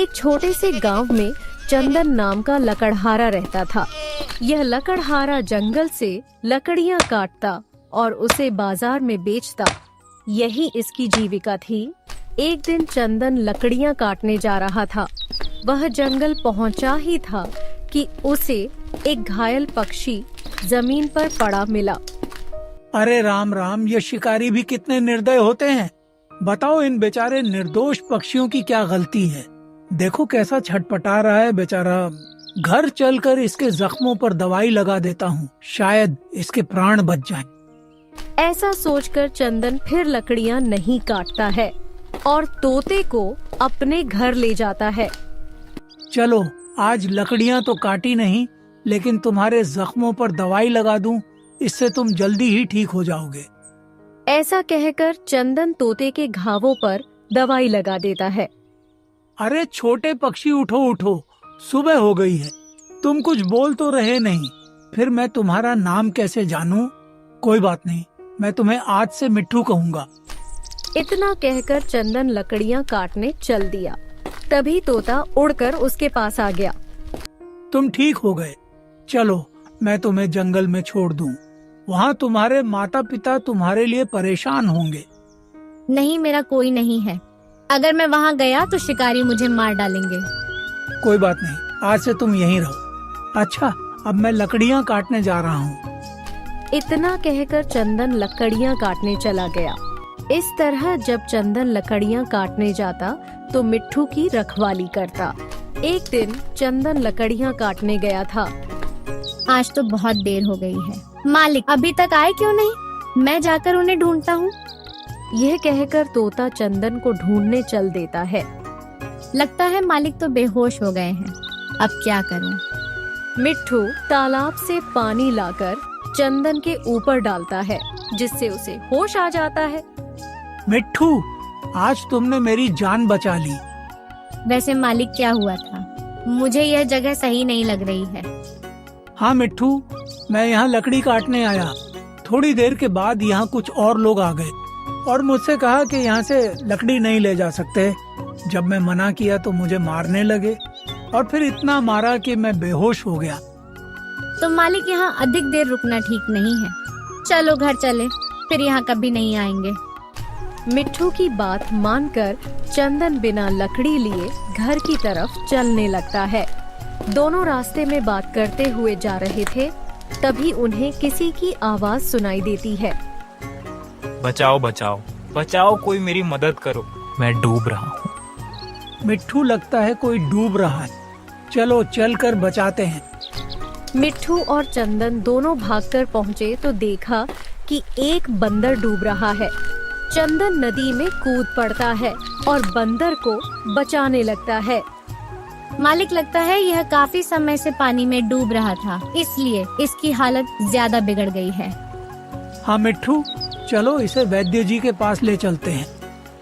एक छोटे से गांव में चंदन नाम का लकड़हारा रहता था। यह लकड़हारा जंगल से लकड़ियां काटता और उसे बाजार में बेचता। यही इसकी जीविका थी। एक दिन चंदन लकड़ियां काटने जा रहा था। वह जंगल पहुंचा ही था कि उसे एक घायल पक्षी जमीन पर पड़ा मिला। अरे राम राम, ये शिकारी भी कितने निर्दय होते हैं। बताओ, इन बेचारे निर्दोष पक्षियों की क्या गलती है। देखो कैसा छटपटा रहा है बेचारा। घर चलकर इसके जख्मों पर दवाई लगा देता हूँ, शायद इसके प्राण बच जाएं। ऐसा सोचकर चंदन फिर लकड़ियां नहीं काटता है और तोते को अपने घर ले जाता है। चलो, आज लकड़ियां तो काटी नहीं, लेकिन तुम्हारे जख्मों पर दवाई लगा दूं, इससे तुम जल्दी ही ठीक हो जाओगे। ऐसा कहकर चंदन तोते के घावों पर दवाई लगा देता है। अरे छोटे पक्षी, उठो उठो, सुबह हो गई है। तुम कुछ बोल तो रहे नहीं, फिर मैं तुम्हारा नाम कैसे जानूं? कोई बात नहीं, मैं तुम्हें आज से मिट्ठू कहूँगा। इतना कहकर चंदन लकड़ियां काटने चल दिया। तभी तोता उड़कर उसके पास आ गया। तुम ठीक हो गए। चलो, मैं तुम्हें जंगल में छोड़ दूं। वहाँ तुम्हारे माता पिता तुम्हारे लिए परेशान होंगे। नहीं, मेरा कोई नहीं है। अगर मैं वहाँ गया तो शिकारी मुझे मार डालेंगे। कोई बात नहीं, आज से तुम यहीं रहो। अच्छा, अब मैं लकड़ियाँ काटने जा रहा हूँ। इतना कहकर चंदन लकड़ियां काटने चला गया। इस तरह जब चंदन लकड़ियां काटने जाता तो मिट्ठू की रखवाली करता। एक दिन चंदन लकड़ियां काटने गया था। आज तो बहुत देर हो गई है। मालिक अभी तक आए क्यों नहीं? मैं जाकर उन्हें ढूंढता हूँ। यह कहकर तोता चंदन को ढूंढने चल देता है। लगता है मालिक तो बेहोश हो गए हैं। अब क्या करूँ? मिट्ठू तालाब से पानी लाकर चंदन के ऊपर डालता है, जिससे उसे होश आ जाता है। मिट्ठू, आज तुमने मेरी जान बचा ली। वैसे मालिक क्या हुआ था? मुझे यह जगह सही नहीं लग रही है। हाँ मिट्ठू, मैं यहाँ लकड़ी काटने आया। थोड़ी देर के बाद यहाँ कुछ और लोग आ गए और मुझसे कहा कि यहाँ से लकड़ी नहीं ले जा सकते। जब मैं मना किया तो मुझे मारने लगे और फिर इतना मारा कि मैं बेहोश हो गया। तो मालिक, यहाँ अधिक देर रुकना ठीक नहीं है। चलो घर चले, फिर यहाँ कभी नहीं आएंगे। मिट्ठू की बात मानकर चंदन बिना लकड़ी लिए घर की तरफ चलने लगता है। दोनों रास्ते में बात करते हुए जा रहे थे, तभी उन्हें किसी की आवाज सुनाई देती है। बचाओ बचाओ बचाओ, कोई मेरी मदद करो, मैं डूब रहा हूँ। मिट्ठू, लगता है कोई डूब रहा है। चलो चलकर बचाते हैं। मिट्ठू और चंदन दोनों भागकर पहुँचे तो देखा कि एक बंदर डूब रहा है। चंदन नदी में कूद पड़ता है और बंदर को बचाने लगता है। मालिक, लगता है यह काफी समय से पानी में डूब रहा था, इसलिए इसकी हालत ज्यादा बिगड़ गई है। हाँ मिट्ठू, चलो इसे वैद्य जी के पास ले चलते हैं,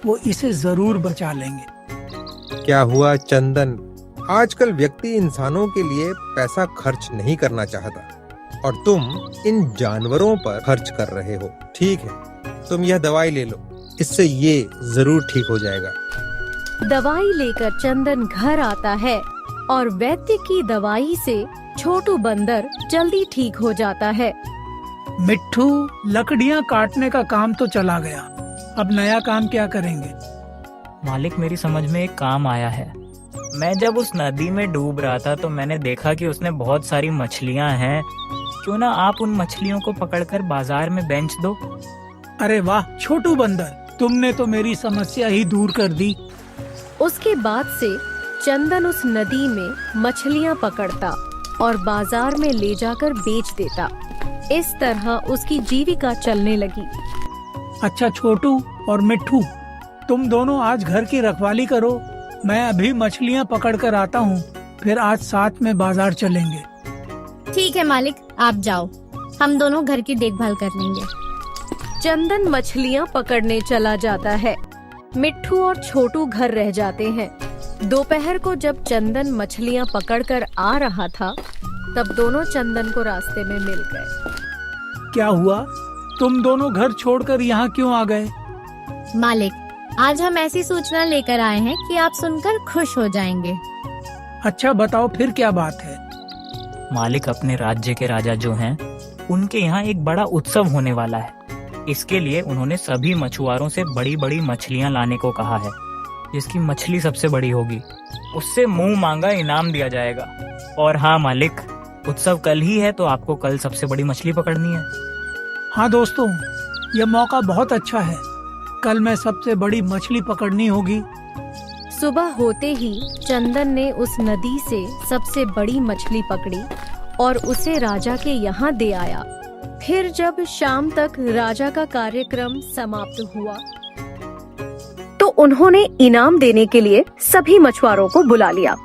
वो इसे जरूर बचा लेंगे। क्या हुआ चंदन? आजकल व्यक्ति इंसानों के लिए पैसा खर्च नहीं करना चाहता और तुम इन जानवरों पर खर्च कर रहे हो। ठीक है, तुम यह दवाई ले लो, इससे ये जरूर ठीक हो जाएगा। दवाई लेकर चंदन घर आता है और वैद्य की दवाई से छोटू बंदर जल्दी ठीक हो जाता है। मिट्ठू, लकड़ियाँ काटने का काम तो चला गया, अब नया काम क्या करेंगे? मालिक, मेरी समझ में एक काम आया है। मैं जब उस नदी में डूब रहा था तो मैंने देखा कि उसने बहुत सारी मछलियाँ हैं। क्यों ना आप उन मछलियों को पकड़कर बाजार में बेच दो। अरे वाह छोटू बंदर, तुमने तो मेरी समस्या ही दूर कर दी। उसके बाद से चंदन उस नदी में मछलियाँ पकड़ता और बाजार में ले जाकर बेच देता। इस तरह उसकी जीविका चलने लगी। अच्छा छोटू और मिट्ठू, तुम दोनों आज घर की रखवाली करो, मैं अभी मछलियाँ पकड़ कर आता हूँ, फिर आज साथ में बाजार चलेंगे। ठीक है मालिक, आप जाओ, हम दोनों घर की देखभाल कर लेंगे। चंदन मछलियाँ पकड़ने चला जाता है। मिट्ठू और छोटू घर रह जाते हैं। दोपहर को जब चंदन मछलियाँ पकड़कर आ रहा था, तब दोनों चंदन को रास्ते में मिल गए। क्या हुआ? तुम दोनों घर छोड़कर यहाँ क्यों आ गए? मालिक, आज हम ऐसी सूचना लेकर आए हैं कि आप सुनकर खुश हो जाएंगे। अच्छा बताओ फिर क्या बात है। मालिक, अपने राज्य के राजा जो हैं, उनके यहाँ एक बड़ा उत्सव होने वाला है। इसके लिए उन्होंने सभी मछुआरों से बड़ी बड़ी मछलियाँ लाने को कहा है। जिसकी मछली सबसे बड़ी होगी उससे मुंह मांगा इनाम दिया जाएगा। और हाँ मालिक, उत्सव कल ही है, तो आपको कल सबसे बड़ी मछली पकड़नी है। हाँ दोस्तों, यह मौका बहुत अच्छा है। कल मैं सबसे बड़ी मछली पकड़नी होगी। सुबह होते ही चंदन ने उस नदी से सबसे बड़ी मछली पकड़ी और उसे राजा के यहाँ दे आया। फिर जब शाम तक राजा का कार्यक्रम समाप्त हुआ तो उन्होंने इनाम देने के लिए सभी मछुआरों को बुला लिया।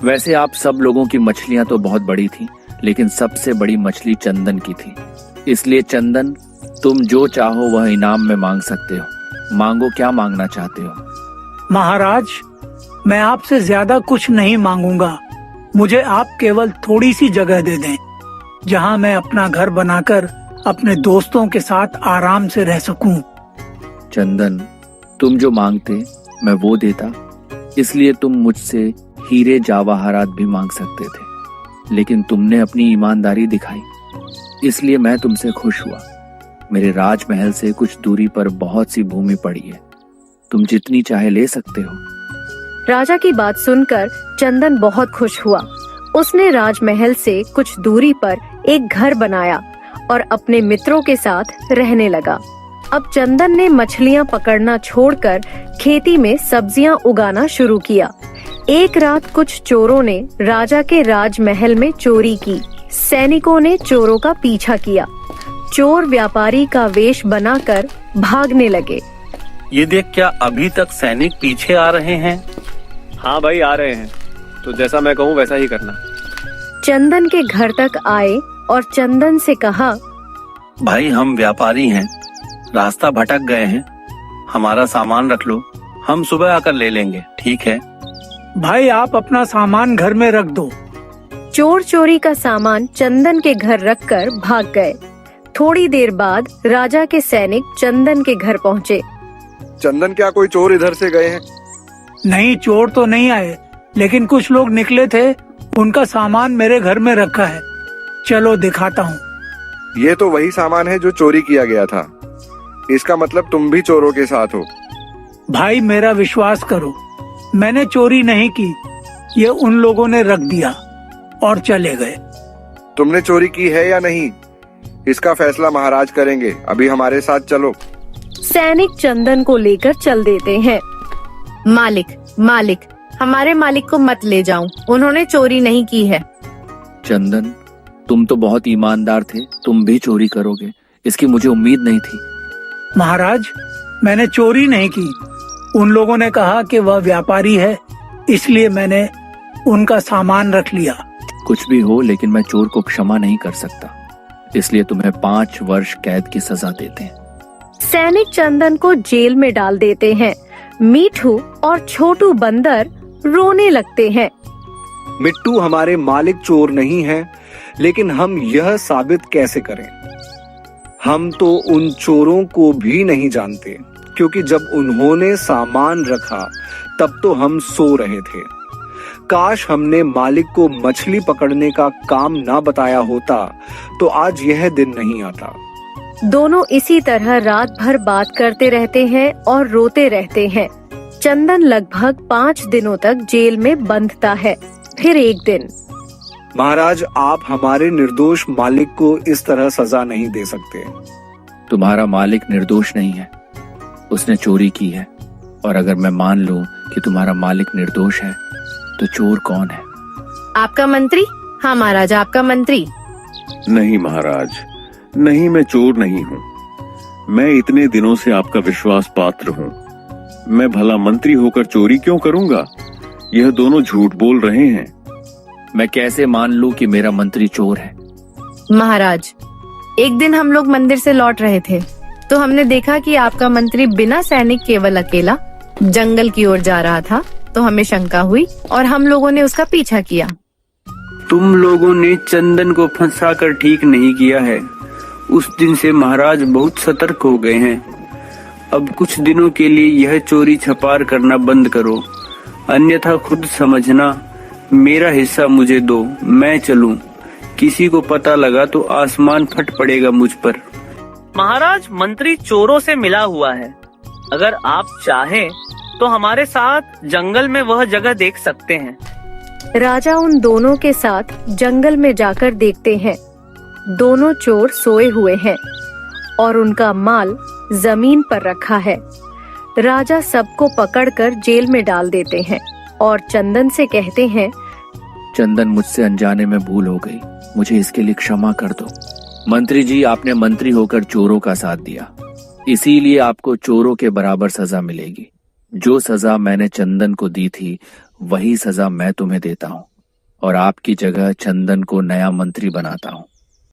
वैसे आप सब लोगों की मछलियां तो बहुत बड़ी थी, लेकिन सबसे बड़ी मछली चंदन की थी। इसलिए चंदन, तुम जो चाहो वह इनाम में मांग सकते हो। मांगो, क्या मांगना चाहते हो? महाराज, मैं आपसे ज्यादा कुछ नहीं मांगूंगा। मुझे आप केवल थोड़ी सी जगह दे दें, जहां मैं अपना घर बनाकर अपने दोस्तों के साथ आराम से रह सकूं। चंदन, तुम जो मांगते मैं वो देता। इसलिए तुम मुझसे हीरे जवाहरात भी मांग सकते थे, लेकिन तुमने अपनी ईमानदारी दिखाई, इसलिए मैं तुमसे खुश हुआ। मेरे राजमहल से कुछ दूरी पर बहुत सी भूमि पड़ी है, तुम जितनी चाहे ले सकते हो। राजा की बात सुनकर चंदन बहुत खुश हुआ। उसने राजमहल से कुछ दूरी पर एक घर बनाया और अपने मित्रों के साथ रहने लगा। अब चंदन ने मछलियां पकड़ना छोड़कर खेती में सब्जियां उगाना शुरू किया। एक रात कुछ चोरों ने राजा के राजमहल में चोरी की। सैनिकों ने चोरों का पीछा किया। चोर व्यापारी का वेश बनाकर भागने लगे। ये देख, क्या अभी तक सैनिक पीछे आ रहे हैं? हाँ भाई, आ रहे हैं। तो जैसा मैं कहूँ वैसा ही करना। चंदन के घर तक आए और चंदन से कहा, भाई, हम व्यापारी हैं, रास्ता भटक गए हैं, हमारा सामान रख लो, हम सुबह आकर ले लेंगे, ठीक है? भाई, आप अपना सामान घर में रख दो। चोर चोरी का सामान चंदन के घर रखकर भाग गए। थोड़ी देर बाद राजा के सैनिक चंदन के घर पहुँचे। चंदन, क्या कोई चोर इधर से गए हैं? नहीं, चोर तो नहीं आए, लेकिन कुछ लोग निकले थे, उनका सामान मेरे घर में रखा है। चलो दिखाता हूँ। ये तो वही सामान है जो चोरी किया गया था। इसका मतलब तुम भी चोरों के साथ हो। भाई, मेरा विश्वास करो, मैंने चोरी नहीं की। ये उन लोगों ने रख दिया और चले गए। तुमने चोरी की है या नहीं, इसका फैसला महाराज करेंगे। अभी हमारे साथ चलो। सैनिक चंदन को लेकर चल देते हैं। मालिक, हमारे मालिक को मत ले जाओ, उन्होंने चोरी नहीं की है। चंदन, तुम तो बहुत ईमानदार थे, तुम भी चोरी करोगे, इसकी मुझे उम्मीद नहीं थी। महाराज, मैंने चोरी नहीं की। उन लोगों ने कहा कि वह व्यापारी है, इसलिए मैंने उनका सामान रख लिया। कुछ भी हो, लेकिन मैं चोर को क्षमा नहीं कर सकता, इसलिए तुम्हें 5 वर्ष कैद की सजा देते हैं। सैनिक चंदन को जेल में डाल देते हैं। मीठू और छोटू बंदर रोने लगते हैं। मिट्टू, हमारे मालिक चोर नहीं हैं, लेकिन हम यह साबित कैसे करें? हम तो उन चोरों को भी नहीं जानते, क्योंकि जब उन्होंने सामान रखा तब तो हम सो रहे थे। काश हमने मालिक को मछली पकड़ने का काम ना बताया होता तो आज यह दिन नहीं आता। दोनों इसी तरह रात भर बात करते रहते हैं और रोते रहते हैं। चंदन लगभग 5 दिनों तक जेल में बंधता है। फिर एक दिन, महाराज, आप हमारे निर्दोष मालिक को इस तरह सजा नहीं दे सकते। तुम्हारा मालिक निर्दोष नहीं है, उसने चोरी की है। और अगर मैं मान लूं कि तुम्हारा मालिक निर्दोष है, तो चोर कौन है? आपका मंत्री। हाँ महाराज, आपका मंत्री। नहीं महाराज, नहीं, मैं चोर नहीं हूँ। मैं इतने दिनों से आपका विश्वास पात्र हूँ। मैं भला मंत्री होकर चोरी क्यों करूँगा? यह दोनों झूठ बोल रहे हैं। मैं कैसे मान लूं कि मेरा मंत्री चोर है? महाराज, एक दिन हम लोग मंदिर से लौट रहे थे तो हमने देखा कि आपका मंत्री बिना सैनिक केवल अकेला जंगल की ओर जा रहा था, तो हमें शंका हुई और हम लोगों ने उसका पीछा किया। तुम लोगों ने चंदन को फंसाकर ठीक नहीं किया है। उस दिन से महाराज बहुत सतर्क हो गए हैं। अब कुछ दिनों के लिए यह चोरी छपार करना बंद करो, अन्यथा खुद समझना। मेरा हिस्सा मुझे दो, मैं चलूं। किसी को पता लगा तो आसमान फट पड़ेगा मुझ पर। महाराज, मंत्री चोरों से मिला हुआ है। अगर आप चाहें तो हमारे साथ जंगल में वह जगह देख सकते हैं। राजा उन दोनों के साथ जंगल में जाकर देखते हैं। दोनों चोर सोए हुए हैं और उनका माल जमीन पर रखा है। राजा सबको पकड़कर जेल में डाल देते हैं और चंदन से कहते हैं, चंदन, मुझसे अनजाने में भूल हो गई, मुझे इसके लिए क्षमा कर दो। मंत्री जी, आपने मंत्री होकर चोरों का साथ दिया, इसीलिए आपको चोरों के बराबर सजा मिलेगी। जो सजा मैंने चंदन को दी थी वही सजा मैं तुम्हें देता हूँ और आपकी जगह चंदन को नया मंत्री बनाता हूँ।